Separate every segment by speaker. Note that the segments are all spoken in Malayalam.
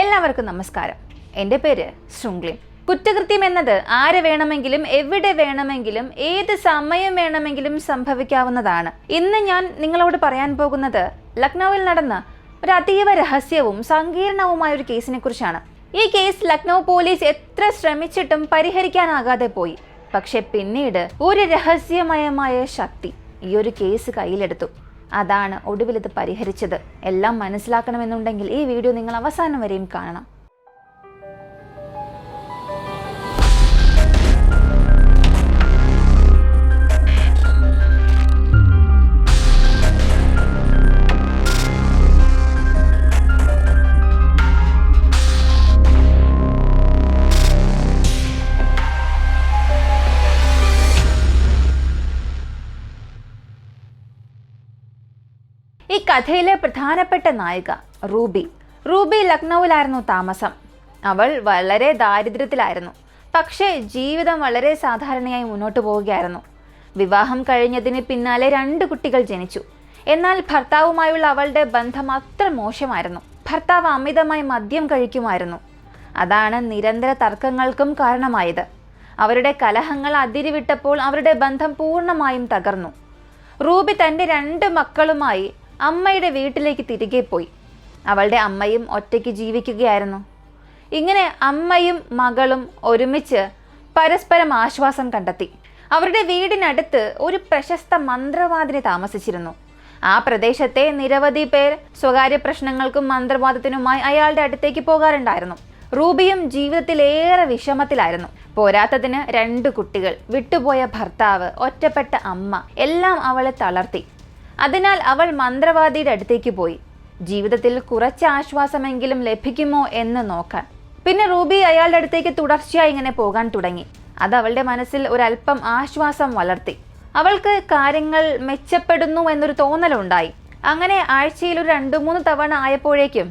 Speaker 1: എല്ലാവർക്കും നമസ്കാരം. എൻ്റെ പേര് ശൃംഗ്ലി. കുറ്റകൃത്യം എന്നത് ആരെ വേണമെങ്കിലും എവിടെ വേണമെങ്കിലും ഏത് സമയം വേണമെങ്കിലും സംഭവിക്കാവുന്നതാണ്. ഇന്ന് ഞാൻ നിങ്ങളോട് പറയാൻ പോകുന്നത് ലക്നൌവിൽ നടന്ന ഒരു അതീവ രഹസ്യവും സങ്കീർണവുമായ ഒരു കേസിനെ കുറിച്ചാണ്. ഈ കേസ് ലക്നൗ പോലീസ് എത്ര ശ്രമിച്ചിട്ടും പരിഹരിക്കാനാകാതെ പോയി. പക്ഷെ പിന്നീട് ഒരു രഹസ്യമയമായ ശക്തി ഈ ഒരു കേസ് കയ്യിലെടുത്തു. അതാണ് ഒടുവിൽ ഇത് പരിഹരിച്ചത്. എല്ലാം മനസ്സിലാക്കണമെന്നുണ്ടെങ്കിൽ ഈ വീഡിയോ നിങ്ങൾ അവസാനം വരെയും കാണണം. ഈ കഥയിലെ പ്രധാനപ്പെട്ട നായിക റൂബി ലക്നൌവിലായിരുന്നു താമസം. അവൾ വളരെ ദാരിദ്ര്യത്തിലായിരുന്നു. പക്ഷേ ജീവിതം വളരെ സാധാരണയായി മുന്നോട്ട് പോവുകയായിരുന്നു. വിവാഹം കഴിഞ്ഞതിന് പിന്നാലെ 2 കുട്ടികൾ ജനിച്ചു. എന്നാൽ ഭർത്താവുമായുള്ള അവളുടെ ബന്ധം അത്ര മോശമായിരുന്നു. ഭർത്താവ് അമിതമായി മദ്യം കഴിക്കുമായിരുന്നു. അതാണ് നിരന്തര തർക്കങ്ങൾക്കും കാരണമായത്. അവരുടെ കലഹങ്ങൾ അതിരുവിട്ടപ്പോൾ അവരുടെ ബന്ധം പൂർണ്ണമായും തകർന്നു. റൂബി തൻ്റെ 2 മക്കളുമായി അമ്മയുടെ വീട്ടിലേക്ക് തിരികെ പോയി. അവളുടെ അമ്മയും ഒറ്റയ്ക്ക് ജീവിക്കുകയായിരുന്നു. ഇങ്ങനെ അമ്മയും മകളും ഒരുമിച്ച് പരസ്പരം ആശ്വാസം കണ്ടെത്തി. അവരുടെ വീടിനടുത്ത് ഒരു പ്രശസ്ത മന്ത്രവാദിനി താമസിച്ചിരുന്നു. ആ പ്രദേശത്തെ നിരവധി പേർ സ്വകാര്യ പ്രശ്നങ്ങൾക്കും മന്ത്രവാദത്തിനുമായി അയാളുടെ അടുത്തേക്ക് പോകാറുണ്ടായിരുന്നു. റൂബിയും ജീവിതത്തിലേറെ വിഷമത്തിലായിരുന്നു. പോരാത്തതിന് 2 കുട്ടികൾ, വിട്ടുപോയ ഭർത്താവ്, ഒറ്റപ്പെട്ട അമ്മ എല്ലാം അവളെ തളർത്തി. അതിനാൽ അവൾ മന്ത്രവാദിയുടെ അടുത്തേക്ക് പോയി, ജീവിതത്തിൽ കുറച്ച് ആശ്വാസമെങ്കിലും ലഭിക്കുമോ എന്ന് നോക്കാൻ. പിന്നെ റൂബി അയാളുടെ അടുത്തേക്ക് തുടർച്ചയായി ഇങ്ങനെ പോകാൻ തുടങ്ങി. അത് അവളുടെ മനസ്സിൽ ഒരല്പം ആശ്വാസം വളർത്തി. അവൾക്ക് കാര്യങ്ങൾ മെച്ചപ്പെടുന്നു എന്നൊരു തോന്നലുണ്ടായി. അങ്ങനെ ആഴ്ചയിൽ ഒരു 2-3 തവണ ആയപ്പോഴേക്കും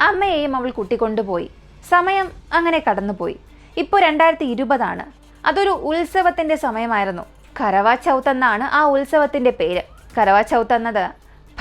Speaker 1: അമ്മയെയും അവൾ കൂട്ടിക്കൊണ്ടുപോയി. സമയം അങ്ങനെ കടന്നുപോയി. ഇപ്പോൾ 2020 അതൊരു ഉത്സവത്തിന്റെ സമയമായിരുന്നു. കരവാ ചൗത്ത് എന്നാണ് ആ ഉത്സവത്തിന്റെ പേര്. കരവാ ചൗത്ത് എന്നത്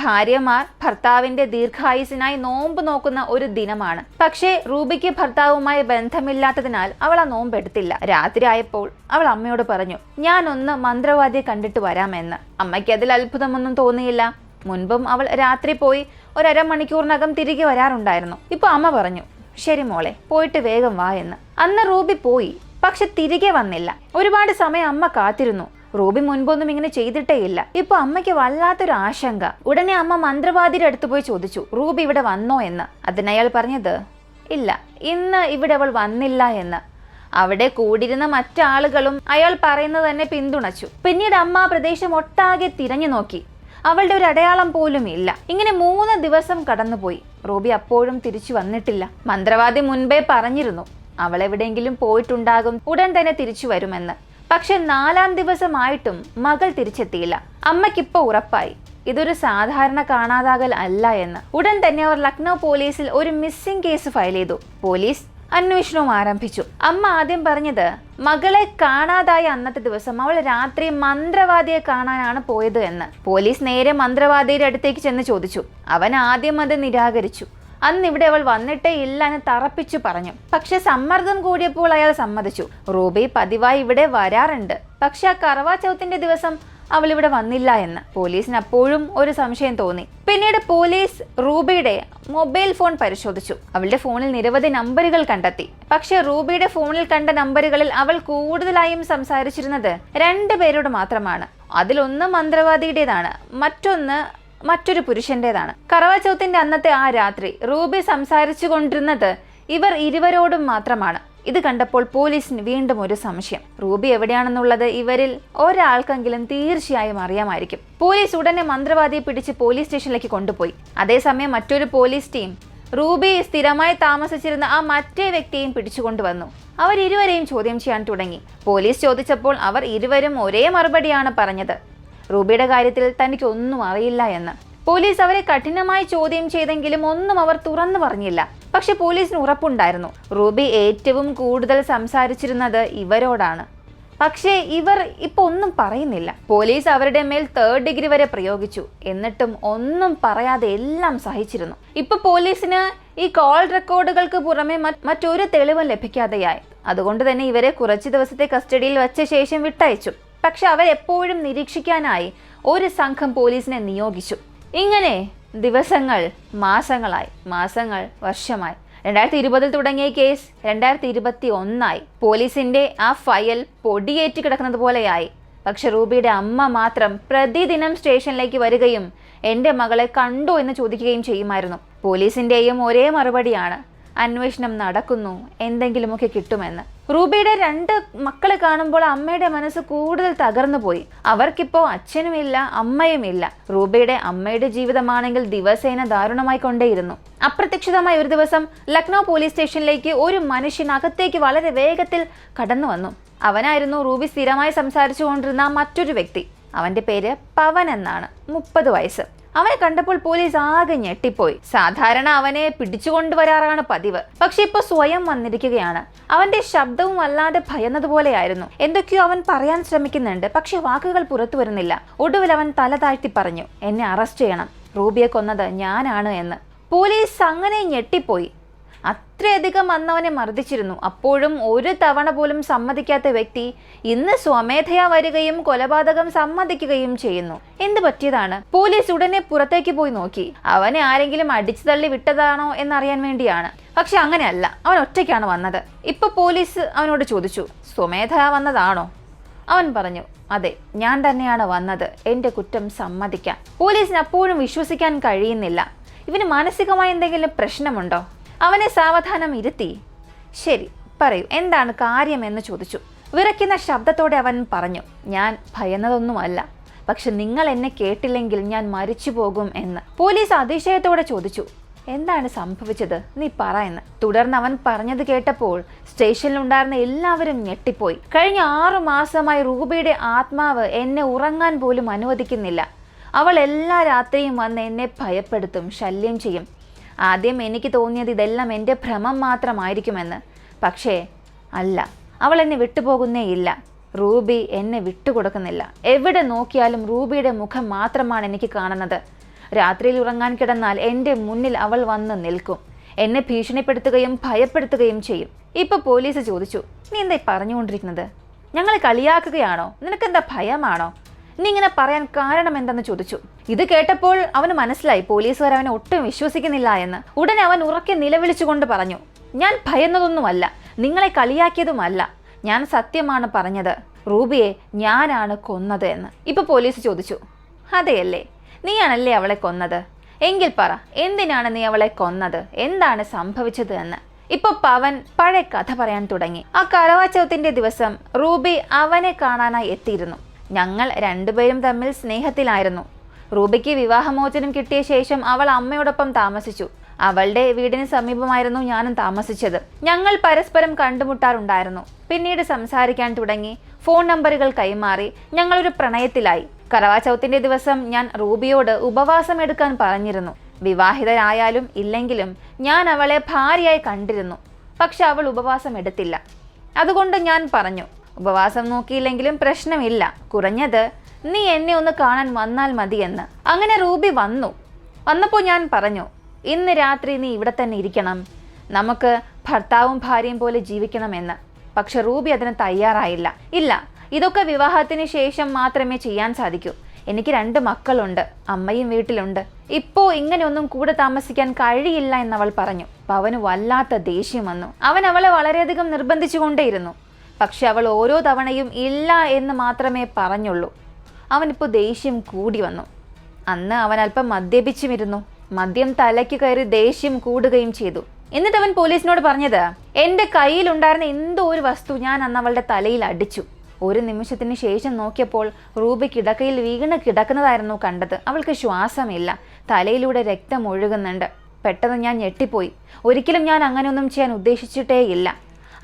Speaker 1: ഭാര്യമാർ ഭർത്താവിന്റെ ദീർഘായുസിനായി നോമ്പ് നോക്കുന്ന ഒരു ദിനമാണ്. പക്ഷേ റൂബിക്ക് ഭർത്താവുമായി ബന്ധമില്ലാത്തതിനാൽ അവൾ ആ നോമ്പ് എടുത്തില്ല. രാത്രി ആയപ്പോൾ അവൾ അമ്മയോട് പറഞ്ഞു, ഞാനൊന്ന് മന്ത്രവാദിയെ കണ്ടിട്ട് വരാമെന്ന്. അമ്മയ്ക്ക് അതിൽ അത്ഭുതമൊന്നും തോന്നിയില്ല. മുൻപും അവൾ രാത്രി പോയി ഒരു 1/2 മണിക്കൂറിനകം തിരികെ വരാറുണ്ടായിരുന്നു. ഇപ്പൊ അമ്മ പറഞ്ഞു, ശരി മോളെ, പോയിട്ട് വേഗം വാ എന്ന്. അന്ന് റൂബി പോയി, പക്ഷെ തിരികെ വന്നില്ല. ഒരുപാട് സമയം അമ്മ കാത്തിരുന്നു. റൂബി മുൻപൊന്നും ഇങ്ങനെ ചെയ്തിട്ടേ ഇല്ല. ഇപ്പൊ അമ്മയ്ക്ക് വല്ലാത്തൊരു ആശങ്ക. ഉടനെ അമ്മ മന്ത്രവാദിയുടെ അടുത്ത് പോയി ചോദിച്ചു, റൂബി ഇവിടെ വന്നോ എന്ന്. അതിനയാൾ പറഞ്ഞത്, ഇല്ല, ഇന്ന് ഇവിടെ അവൾ വന്നില്ല എന്ന്. അവിടെ കൂടിയിരുന്ന മറ്റാളുകളും അയാൾ പറയുന്നത് തന്നെ പിന്തുണച്ചു. പിന്നീട് അമ്മ ആ പ്രദേശം ഒട്ടാകെ തിരഞ്ഞു നോക്കി. അവളുടെ ഒരു അടയാളം പോലും ഇല്ല. ഇങ്ങനെ 3 ദിവസം കടന്നുപോയി. റൂബി അപ്പോഴും തിരിച്ചു വന്നിട്ടില്ല. മന്ത്രവാദി മുൻപേ പറഞ്ഞിരുന്നു, അവൾ എവിടെയെങ്കിലും പോയിട്ടുണ്ടാകും, ഉടൻ തന്നെ തിരിച്ചു വരുമെന്ന്. പക്ഷെ 4ാം ദിവസമായിട്ടും മകൾ തിരിച്ചെത്തിയില്ല. അമ്മയ്ക്കിപ്പോ ഉറപ്പായി ഇതൊരു സാധാരണ കാണാതാകൽ അല്ല എന്ന്. ഉടൻ തന്നെ അവർ ലക്നൗ പോലീസിൽ ഒരു മിസ്സിംഗ് കേസ് ഫയൽ ചെയ്തു. പോലീസ് അന്വേഷണവും ആരംഭിച്ചു. അമ്മ ആദ്യം പറഞ്ഞത് മകളെ കാണാതായ അന്നത്തെ ദിവസം അവൾ രാത്രി മന്ത്രവാദിയെ കാണാനാണ് പോയത് എന്ന്. പോലീസ് നേരെ മന്ത്രവാദിയുടെ അടുത്തേക്ക് ചെന്ന് ചോദിച്ചു. അവൻ ആദ്യം അത് നിരാകരിച്ചു. അന്ന് ഇവിടെ അവൾ വന്നിട്ടേ ഇല്ല എന്ന് തറപ്പിച്ചു പറഞ്ഞു. പക്ഷെ സമ്മർദ്ദം കൂടിയപ്പോൾ അയാൾ സമ്മതിച്ചു. റൂബി പതിവായി ഇവിടെ വരാറുണ്ട്, പക്ഷെ ആ കറവാ ചൗത്തിന്റെ ദിവസം അവൾ ഇവിടെ വന്നില്ല എന്ന്. പോലീസിന് അപ്പോഴും ഒരു സംശയം തോന്നി. പിന്നീട് പോലീസ് റൂബിയുടെ മൊബൈൽ ഫോൺ പരിശോധിച്ചു. അവളുടെ ഫോണിൽ നിരവധി നമ്പറുകൾ കണ്ടെത്തി. പക്ഷെ റൂബിയുടെ ഫോണിൽ കണ്ട നമ്പറുകളിൽ അവൾ കൂടുതലായും സംസാരിച്ചിരുന്നത് 2 പേരോട് മാത്രമാണ്. അതിലൊന്ന് മന്ത്രവാദിയുടേതാണ്, മറ്റൊരു പുരുഷന്റേതാണ്. കറവാ ചൗത്തിന്റെ അന്നത്തെ ആ രാത്രി റൂബി സംസാരിച്ചു കൊണ്ടിരുന്നത് ഇവർ ഇരുവരോടും മാത്രമാണ്. ഇത് കണ്ടപ്പോൾ പോലീസിന് വീണ്ടും ഒരു സംശയം. റൂബി എവിടെയാണെന്നുള്ളത് ഇവരിൽ ഒരാൾക്കെങ്കിലും തീർച്ചയായും അറിയാമായിരിക്കും. പോലീസ് ഉടനെ മന്ത്രവാദിയെ പിടിച്ച് പോലീസ് സ്റ്റേഷനിലേക്ക് കൊണ്ടുപോയി. അതേസമയം മറ്റൊരു പോലീസ് ടീം റൂബി സ്ഥിരമായി താമസിച്ചിരുന്ന ആ മറ്റേ വ്യക്തിയെയും പിടിച്ചുകൊണ്ടുവന്നു. അവർ ഇരുവരെയും ചോദ്യം ചെയ്യാൻ തുടങ്ങി. പോലീസ് ചോദിച്ചപ്പോൾ അവർ ഇരുവരും ഒരേ മറുപടിയാണ് പറഞ്ഞത്, റൂബിയുടെ കാര്യത്തിൽ തനിക്കൊന്നും അറിയില്ല എന്ന്. പോലീസ് അവരെ കഠിനമായി ചോദ്യം ചെയ്തെങ്കിലും ഒന്നും അവർ തുറന്നു പറഞ്ഞില്ല. പക്ഷെ പോലീസിന് ഉറപ്പുണ്ടായിരുന്നു, റൂബി ഏറ്റവും കൂടുതൽ സംസാരിച്ചിരുന്നത് ഇവരോടാണ്. പക്ഷേ ഇവർ ഇപ്പൊ ഒന്നും പറയുന്നില്ല. പോലീസ് അവരുടെ മേൽ 3rd ഡിഗ്രി വരെ പ്രയോഗിച്ചു. എന്നിട്ടും ഒന്നും പറയാതെ എല്ലാം സഹിച്ചിരുന്നു. ഇപ്പൊ പോലീസിന് ഈ കോൾ റെക്കോർഡുകൾക്ക് പുറമെ മറ്റൊരു തെളിവും ലഭിക്കാതെയായി. അതുകൊണ്ട് തന്നെ ഇവരെ കുറച്ചു ദിവസത്തെ കസ്റ്റഡിയിൽ വച്ച ശേഷം വിട്ടയച്ചു. പക്ഷെ അവരെപ്പോഴും നിരീക്ഷിക്കാനായി ഒരു സംഘം പോലീസിനെ നിയോഗിച്ചു. ഇങ്ങനെ ദിവസങ്ങൾ മാസങ്ങളായി, മാസങ്ങൾ വർഷമായി. 2020 തുടങ്ങിയ കേസ് 2021 പോലീസിന്റെ ആ ഫയൽ പൊടിയേറ്റ് കിടക്കുന്നത് പോലെയായി. പക്ഷെ റൂബിയുടെ അമ്മ മാത്രം പ്രതിദിനം സ്റ്റേഷനിലേക്ക് വരികയും എൻ്റെ മകളെ കണ്ടോ എന്ന് ചോദിക്കുകയും ചെയ്യുമായിരുന്നു. പോലീസിന്റെയും ഒരേ മറുപടിയാണ്, അന്വേഷണം നടക്കുന്നു, എന്തെങ്കിലുമൊക്കെ കിട്ടുമെന്ന്. റൂബിയുടെ 2 മക്കളെ കാണുമ്പോൾ അമ്മയുടെ മനസ്സ് കൂടുതൽ തകർന്നു പോയി. അവർക്കിപ്പോ അച്ഛനുമില്ല, അമ്മയുമില്ല. റൂബിയുടെ അമ്മയുടെ ജീവിതമാണെങ്കിൽ ദിവസേന ദാരുണമായി കൊണ്ടേയിരുന്നു. അപ്രതീക്ഷിതമായി ഒരു ദിവസം ലക്നൗ പോലീസ് സ്റ്റേഷനിലേക്ക് ഒരു മനുഷ്യൻ അകത്തേക്ക് വളരെ വേഗത്തിൽ കടന്നു വന്നു. അവനായിരുന്നു റൂബി സ്ഥിരമായി സംസാരിച്ചു കൊണ്ടിരുന്ന മറ്റൊരു വ്യക്തി. അവന്റെ പേര് പവൻ എന്നാണ്. 30 വയസ്സ്. അവനെ കണ്ടപ്പോൾ പോലീസ് ആകെ ഞെട്ടിപ്പോയി. സാധാരണ അവനെ പിടിച്ചുകൊണ്ടുവരാറാണ് പതിവ്. പക്ഷെ ഇപ്പൊ സ്വയം വന്നിരിക്കുകയാണ്. അവന്റെ ശബ്ദവും അല്ലാതെ ഭയന്നതുപോലെയായിരുന്നു. എന്തൊക്കെയോ അവൻ പറയാൻ ശ്രമിക്കുന്നുണ്ട്, പക്ഷെ വാക്കുകൾ പുറത്തു വരുന്നില്ല. ഒടുവിൽ അവൻ തല താഴ്ത്തി പറഞ്ഞു, എന്നെ അറസ്റ്റ് ചെയ്യണം, റൂബിയെ കൊന്നത് ഞാനാണ് എന്ന്. പോലീസ് അങ്ങനെ ഞെട്ടിപ്പോയി. അത്രയധികം അന്നവനെ മർദ്ദിച്ചിരുന്നു. അപ്പോഴും ഒരു തവണ പോലും സമ്മതിക്കാത്ത വ്യക്തി ഇന്ന് സ്വമേധയാ വരികയും കൊലപാതകം സമ്മതിക്കുകയും ചെയ്യുന്നു. എന്ത് പറ്റിയതാണ്? പോലീസ് ഉടനെ പുറത്തേക്ക് പോയി നോക്കി. അവനെ ആരെങ്കിലും അടിച്ചു തള്ളി വിട്ടതാണോ എന്നറിയാൻ വേണ്ടിയാണ്. പക്ഷെ അങ്ങനെയല്ല, അവൻ ഒറ്റയ്ക്കാണ് വന്നത്. ഇപ്പൊ പോലീസ് അവനോട് ചോദിച്ചു, സ്വമേധയാ വന്നതാണോ? അവൻ പറഞ്ഞു, അതെ, ഞാൻ തന്നെയാണ് വന്നത്, എന്റെ കുറ്റം സമ്മതിക്കാൻ. പോലീസിന് അപ്പോഴും വിശ്വസിക്കാൻ കഴിയുന്നില്ല. ഇവന് മാനസികമായ എന്തെങ്കിലും പ്രശ്നമുണ്ടോ? അവനെ സാവധാനം ഇരുത്തി, ശരി പറയൂ, എന്താണ് കാര്യമെന്ന് ചോദിച്ചു. വിറയ്ക്കുന്ന ശബ്ദത്തോടെ അവൻ പറഞ്ഞു, ഞാൻ ഭയന്നതൊന്നുമല്ല, പക്ഷെ നിങ്ങൾ എന്നെ കേട്ടില്ലെങ്കിൽ ഞാൻ മരിച്ചു പോകും എന്ന്. പോലീസ് അതിശയത്തോടെ ചോദിച്ചു, എന്താണ് സംഭവിച്ചത്, നീ പറ എന്ന്. തുടർന്ന് അവൻ പറഞ്ഞത് കേട്ടപ്പോൾ സ്റ്റേഷനിലുണ്ടായിരുന്ന എല്ലാവരും ഞെട്ടിപ്പോയി. കഴിഞ്ഞ 6 മാസമായി റൂബിയുടെ ആത്മാവ് എന്നെ ഉറങ്ങാൻ പോലും അനുവദിക്കുന്നില്ല. അവൾ എല്ലാ രാത്രിയും വന്ന് എന്നെ ഭയപ്പെടുത്തും, ശല്യം ചെയ്യും. ആദ്യം എനിക്ക് തോന്നിയത് ഇതെല്ലാം എൻ്റെ ഭ്രമം മാത്രമായിരിക്കുമെന്ന്. പക്ഷേ അല്ല, അവൾ എന്നെ വിട്ടുപോകുന്നേയില്ല. റൂബി എന്നെ വിട്ടുകൊടുക്കുന്നില്ല. എവിടെ നോക്കിയാലും റൂബിയുടെ മുഖം മാത്രമാണ് എനിക്ക് കാണുന്നത്. രാത്രിയിൽ ഉറങ്ങാൻ കിടന്നാൽ എൻ്റെ മുന്നിൽ അവൾ വന്ന് നിൽക്കും. എന്നെ ഭീഷണിപ്പെടുത്തുകയും ഭയപ്പെടുത്തുകയും ചെയ്യും. ഇപ്പൊ പോലീസ് ചോദിച്ചു, നീ എന്തായി പറഞ്ഞുകൊണ്ടിരിക്കുന്നത്? ഞങ്ങൾ കളിയാക്കുകയാണോ? നിനക്കെന്താ ഭയമാണോ? നീ ഇങ്ങനെ പറയാൻ കാരണം എന്തെന്ന് ചോദിച്ചു. ഇത് കേട്ടപ്പോൾ അവന് മനസ്സിലായി പോലീസുകാർ അവനെ ഒട്ടും വിശ്വസിക്കുന്നില്ല എന്ന്. ഉടനെ അവൻ ഉറക്കെ നിലവിളിച്ചുകൊണ്ട് പറഞ്ഞു, ഞാൻ ഭയന്നതൊന്നുമല്ല, നിങ്ങളെ കളിയാക്കിയതുമല്ല, ഞാൻ സത്യമാണ് പറഞ്ഞത്. റൂബിയെ ഞാനാണ് കൊന്നത് എന്ന്. ഇപ്പൊ പോലീസ് ചോദിച്ചു, അതെയല്ലേ, നീയാണല്ലേ അവളെ കൊന്നത്? എങ്കിൽ പറ, എന്തിനാണ് നീ അവളെ കൊന്നത്? എന്താണ് സംഭവിച്ചത് എന്ന്. ഇപ്പൊ പവൻ പഴയ കഥ പറയാൻ തുടങ്ങി. ആ കരവാചൗത്തിന്റെ ദിവസം റൂബി അവനെ കാണാനായി എത്തിയിരുന്നു. ഞങ്ങൾ 2 പേരും തമ്മിൽ സ്നേഹത്തിലായിരുന്നു. റൂബിക്ക് വിവാഹമോചനം കിട്ടിയ ശേഷം അവൾ അമ്മയോടൊപ്പം താമസിച്ചു. അവളുടെ വീടിന് സമീപമായിരുന്നു ഞാനും താമസിച്ചത്. ഞങ്ങൾ പരസ്പരം കണ്ടുമുട്ടാറുണ്ടായിരുന്നു. പിന്നീട് സംസാരിക്കാൻ തുടങ്ങി. ഫോൺ നമ്പറുകൾ കൈമാറി. ഞങ്ങളൊരു പ്രണയത്തിലായി. കരവാചൗത്തിന്റെ ദിവസം ഞാൻ റൂബിയോട് ഉപവാസം എടുക്കാൻ പറഞ്ഞിരുന്നു. വിവാഹിതരായാലും ഇല്ലെങ്കിലും ഞാൻ അവളെ ഭാര്യയായി കണ്ടിരുന്നു. പക്ഷെ അവൾ ഉപവാസം എടുത്തില്ല. അതുകൊണ്ട് ഞാൻ പറഞ്ഞു, ഉപവാസം നോക്കിയില്ലെങ്കിലും പ്രശ്നമില്ല, കുറഞ്ഞത് നീ എന്നെ ഒന്ന് കാണാൻ വന്നാൽ മതിയെന്ന്. അങ്ങനെ റൂബി വന്നപ്പോൾ ഞാൻ പറഞ്ഞു, ഇന്ന് രാത്രി നീ ഇവിടെ തന്നെ ഇരിക്കണം, നമുക്ക് ഭർത്താവും ഭാര്യയും പോലെ ജീവിക്കണമെന്ന്. പക്ഷെ റൂബി അതിന് തയ്യാറായില്ല. ഇല്ല, ഇതൊക്കെ വിവാഹത്തിന് ശേഷം മാത്രമേ ചെയ്യാൻ സാധിക്കൂ. എനിക്ക് 2 മക്കളുണ്ട്, അമ്മയും വീട്ടിലുണ്ട്. ഇപ്പോൾ ഇങ്ങനെയൊന്നും കൂടെ താമസിക്കാൻ കഴിയില്ല എന്നവൾ പറഞ്ഞു. പവന് വല്ലാത്ത ദേഷ്യം വന്നു. അവൻ അവളെ വളരെയധികം നിർബന്ധിച്ചുകൊണ്ടേയിരുന്നു. പക്ഷെ അവൾ ഓരോ തവണയും ഇല്ല എന്ന് മാത്രമേ പറഞ്ഞുള്ളൂ. അവനിപ്പോൾ ദേഷ്യം കൂടി വന്നു. അന്ന് അവൻ അല്പം മദ്യപിച്ചുമിരുന്നു. മദ്യം തലയ്ക്ക് കയറി ദേഷ്യം കൂടുകയും ചെയ്തു. എന്നിട്ട് അവൻ പോലീസിനോട് പറഞ്ഞത്, എൻ്റെ കയ്യിലുണ്ടായിരുന്ന എന്തോ ഒരു വസ്തു ഞാൻ അന്ന് അവളുടെ തലയിൽ അടിച്ചു. ഒരു നിമിഷത്തിന് ശേഷം നോക്കിയപ്പോൾ റൂബി കിടക്കയിൽ വീണ് കിടക്കുന്നതായിരുന്നു കണ്ടത്. അവൾക്ക് ശ്വാസമില്ല, തലയിലൂടെ രക്തം ഒഴുകുന്നുണ്ട്. പെട്ടെന്ന് ഞാൻ ഞെട്ടിപ്പോയി. ഒരിക്കലും ഞാൻ അങ്ങനെയൊന്നും ചെയ്യാൻ ഉദ്ദേശിച്ചിട്ടേയില്ല.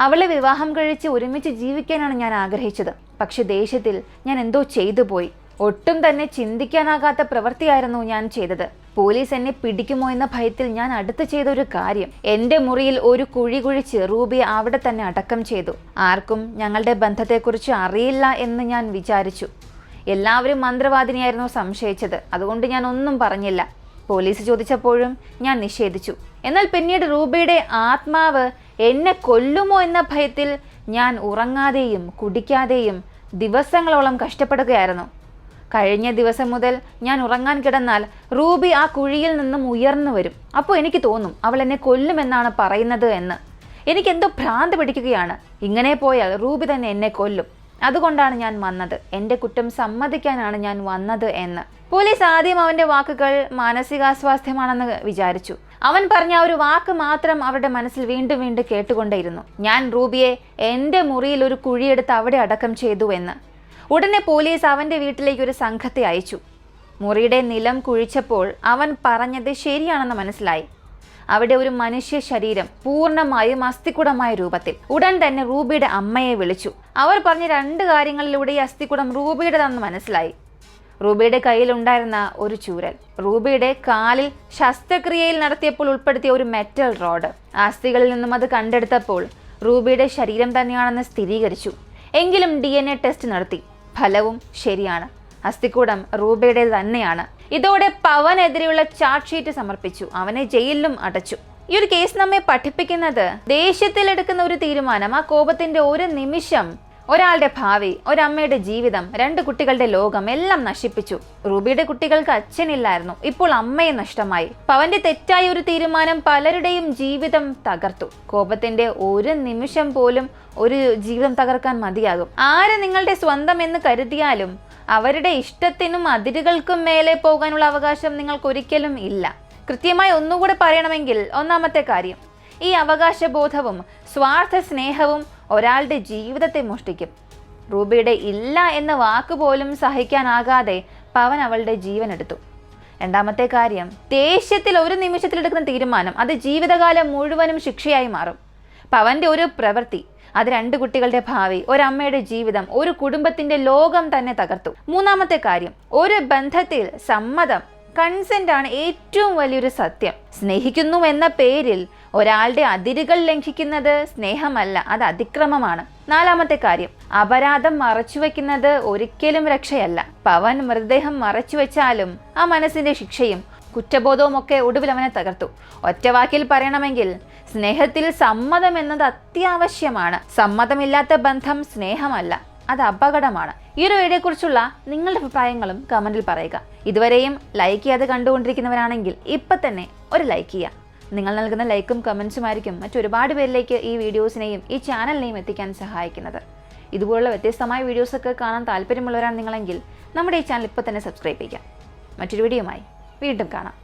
Speaker 1: അവളെ വിവാഹം കഴിച്ച് ഒരുമിച്ച് ജീവിക്കാനാണ് ഞാൻ ആഗ്രഹിച്ചത്. പക്ഷെ ദേഷ്യത്തിൽ ഞാൻ എന്തോ ചെയ്തു പോയി. ഒട്ടും തന്നെ ചിന്തിക്കാനാകാത്ത പ്രവൃത്തിയായിരുന്നു ഞാൻ ചെയ്തത്. പോലീസ് എന്നെ പിടിക്കുമോ എന്ന ഭയത്തിൽ ഞാൻ അടുത്ത് ചെയ്ത ഒരു കാര്യം, എൻ്റെ മുറിയിൽ ഒരു കുഴി കുഴിച്ച് റൂബിയെ അവിടെ തന്നെ അടക്കം ചെയ്തു. ആർക്കും ഞങ്ങളുടെ ബന്ധത്തെക്കുറിച്ച് അറിയില്ല എന്ന് ഞാൻ വിചാരിച്ചു. എല്ലാവരും മന്ത്രവാദിനിയായിരുന്നു സംശയിച്ചത്. അതുകൊണ്ട് ഞാൻ ഒന്നും പറഞ്ഞില്ല. പോലീസ് ചോദിച്ചപ്പോഴും ഞാൻ നിഷേധിച്ചു. എന്നാൽ പിന്നീട് റൂബിയുടെ ആത്മാവ് എന്നെ കൊല്ലുമോ എന്ന ഭയത്തിൽ ഞാൻ ഉറങ്ങാതെയും കുടിക്കാതെയും ദിവസങ്ങളോളം കഷ്ടപ്പെടുകയായിരുന്നു. കഴിഞ്ഞ ദിവസം മുതൽ ഞാൻ ഉറങ്ങാൻ കിടന്നാൽ റൂബി ആ കുഴിയിൽ നിന്നും ഉയർന്നു വരും. അപ്പോൾ എനിക്ക് തോന്നും അവൾ എന്നെ കൊല്ലുമെന്നാണ് പറയുന്നത് എന്ന്. എനിക്കെന്തോ ഭ്രാന്ത് പിടിക്കുകയാണ്. ഇങ്ങനെ പോയാൽ റൂബി തന്നെ എന്നെ കൊല്ലും. അതുകൊണ്ടാണ് ഞാൻ വന്നത്, എൻ്റെ കുറ്റം സമ്മതിക്കാനാണ് ഞാൻ വന്നത് എന്ന്. പോലീസ് ആദ്യം അവൻ്റെ വാക്കുകൾ മാനസികാസ്വാസ്ഥ്യമാണെന്ന് വിചാരിച്ചു. അവൻ പറഞ്ഞ ഒരു വാക്ക് മാത്രം അവരുടെ മനസ്സിൽ വീണ്ടും വീണ്ടും കേട്ടുകൊണ്ടേയിരുന്നു, ഞാൻ റൂബിയെ എൻ്റെ മുറിയിൽ ഒരു കുഴിയെടുത്ത് അവിടെ അടക്കം ചെയ്തു എന്ന്. ഉടനെ പോലീസ് അവൻ്റെ വീട്ടിലേക്ക് ഒരു സംഘത്തെ അയച്ചു. മുറിയുടെ നിലം കുഴിച്ചപ്പോൾ അവൻ പറഞ്ഞത് ശരിയാണെന്ന് മനസ്സിലായി. അവിടെ ഒരു മനുഷ്യ ശരീരം പൂർണ്ണമായും അസ്ഥിക്കുടമായ രൂപത്തിൽ. ഉടൻ തന്നെ റൂബിയുടെ അമ്മയെ വിളിച്ചു. അവർ പറഞ്ഞ 2 കാര്യങ്ങളിലൂടെ ഈ അസ്ഥിക്കുടം റൂബിയുടേതാണെന്ന് മനസ്സിലായി. റൂബിയുടെ കയ്യിലുണ്ടായിരുന്ന ഒരു ചൂരൽ, റൂബിയുടെ കാലിൽ ശസ്ത്രക്രിയയിൽ നടത്തിയപ്പോൾ ഉൾപ്പെടുത്തിയ ഒരു മെറ്റൽ റോഡ്, അസ്ഥികളിൽ നിന്നും അത് കണ്ടെടുത്തപ്പോൾ റൂബിയുടെ ശരീരം തന്നെയാണെന്ന് സ്ഥിരീകരിച്ചു. എങ്കിലും DNA ടെസ്റ്റ് നടത്തി, ഫലവും ശരിയാണ്, അസ്ഥിക്കൂടം റൂബിയുടെ തന്നെയാണ്. ഇതോടെ പവനെതിരെയുള്ള ചാർജ് ഷീറ്റ് സമർപ്പിച്ചു, അവനെ ജയിലിലും അടച്ചു. ഈ ഒരു കേസ് നമ്മെ പഠിപ്പിക്കുന്നത് ദേഷ്യത്തിലെടുക്കുന്ന ഒരു തീരുമാനം, ആ കോപത്തിന്റെ ഒരു നിമിഷം ഒരാളുടെ ഭാവി, ഒരമ്മയുടെ ജീവിതം, 2 കുട്ടികളുടെ ലോകം എല്ലാം നശിപ്പിച്ചു. റൂബിയുടെ കുട്ടികൾക്ക് അച്ഛനില്ലായിരുന്നു, ഇപ്പോൾ അമ്മയെ നഷ്ടമായി. പവന്റെ തെറ്റായ ഒരു തീരുമാനം പലരുടെയും ജീവിതം തകർത്തു. കോപത്തിന്റെ ഒരു നിമിഷം പോലും ഒരു ജീവിതം തകർക്കാൻ മതിയാകും. ആര് നിങ്ങളുടെ സ്വന്തം എന്ന് കരുതിയാലും അവരുടെ ഇഷ്ടത്തിനും അതിരുകൾക്കും മേലെ പോകാനുള്ള അവകാശം നിങ്ങൾക്കൊരിക്കലും ഇല്ല. കൃത്യമായി ഒന്നുകൂടെ പറയണമെങ്കിൽ, ഒന്നാമത്തെ കാര്യം, ഈ അവകാശബോധവും സ്വാർത്ഥ സ്നേഹവും ഒരാളുടെ ജീവിതത്തെ മോഷ്ടിക്കും. റൂബിയുടെ ഇല്ല എന്ന വാക്കുപോലും സഹിക്കാനാകാതെ പവൻ അവളുടെ ജീവൻ എടുത്തു. രണ്ടാമത്തെ കാര്യം, ദേഷ്യത്തിൽ ഒരു നിമിഷത്തിലെടുക്കുന്ന തീരുമാനം അത് ജീവിതകാലം മുഴുവനും ശിക്ഷയായി മാറും. പവന്റെ ഒരു പ്രവൃത്തി അത് 2 കുട്ടികളുടെ ഭാവി, ഒരമ്മയുടെ ജീവിതം, ഒരു കുടുംബത്തിന്റെ ലോകം തന്നെ തകർത്തു. മൂന്നാമത്തെ കാര്യം, ഒരു ബന്ധത്തിൽ സമ്മതം, കൺസെന്റ് ആണ് ഏറ്റവും വലിയൊരു സത്യം. സ്നേഹിക്കുന്നു എന്ന പേരിൽ ഒരാളുടെ അതിരുകൾ ലംഘിക്കുന്നത് സ്നേഹമല്ല, അത് അതിക്രമമാണ്. നാലാമത്തെ കാര്യം, അപരാധം മറച്ചുവെക്കുന്നത് ഒരിക്കലും രക്ഷയല്ല. പവൻ മൃതദേഹം മറച്ചുവെച്ചാലും ആ മനസ്സിന്റെ ശിക്ഷയും കുറ്റബോധവും ഒക്കെ ഒടുവിൽ അവനെ തകർത്തു. ഒറ്റവാക്കിൽ പറയണമെങ്കിൽ, സ്നേഹത്തിൽ സമ്മതം എന്നത് അത്യാവശ്യമാണ്. സമ്മതമില്ലാത്ത ബന്ധം സ്നേഹമല്ല, അത് അപകടമാണ്. ഈ ഒരു വീഡിയോയെ കുറിച്ചുള്ള നിങ്ങളുടെ അഭിപ്രായങ്ങളും കമന്റിൽ പറയുക. ഇതുവരെയും ലൈക്ക് ചെയ്യാതെ കണ്ടുകൊണ്ടിരിക്കുന്നവരാണെങ്കിൽ ഇപ്പം തന്നെ ഒരു ലൈക്ക് ചെയ്യുക. നിങ്ങൾ നൽകുന്ന ലൈക്കും കമൻസുമായിരിക്കും മറ്റൊരുപാട് പേരിലേക്ക് ഈ വീഡിയോസിനെയും ഈ ചാനലിനെയും എത്തിക്കാൻ സഹായിക്കുന്നത്. ഇതുപോലുള്ള വ്യത്യസ്തമായ വീഡിയോസൊക്കെ കാണാൻ താല്പര്യമുള്ളവരാണ് നിങ്ങളെങ്കിൽ നമ്മുടെ ഈ ചാനൽ ഇപ്പോൾ തന്നെ സബ്സ്ക്രൈബ് ചെയ്യുക. മറ്റൊരു വീഡിയോയുമായി വീണ്ടും കാണാം.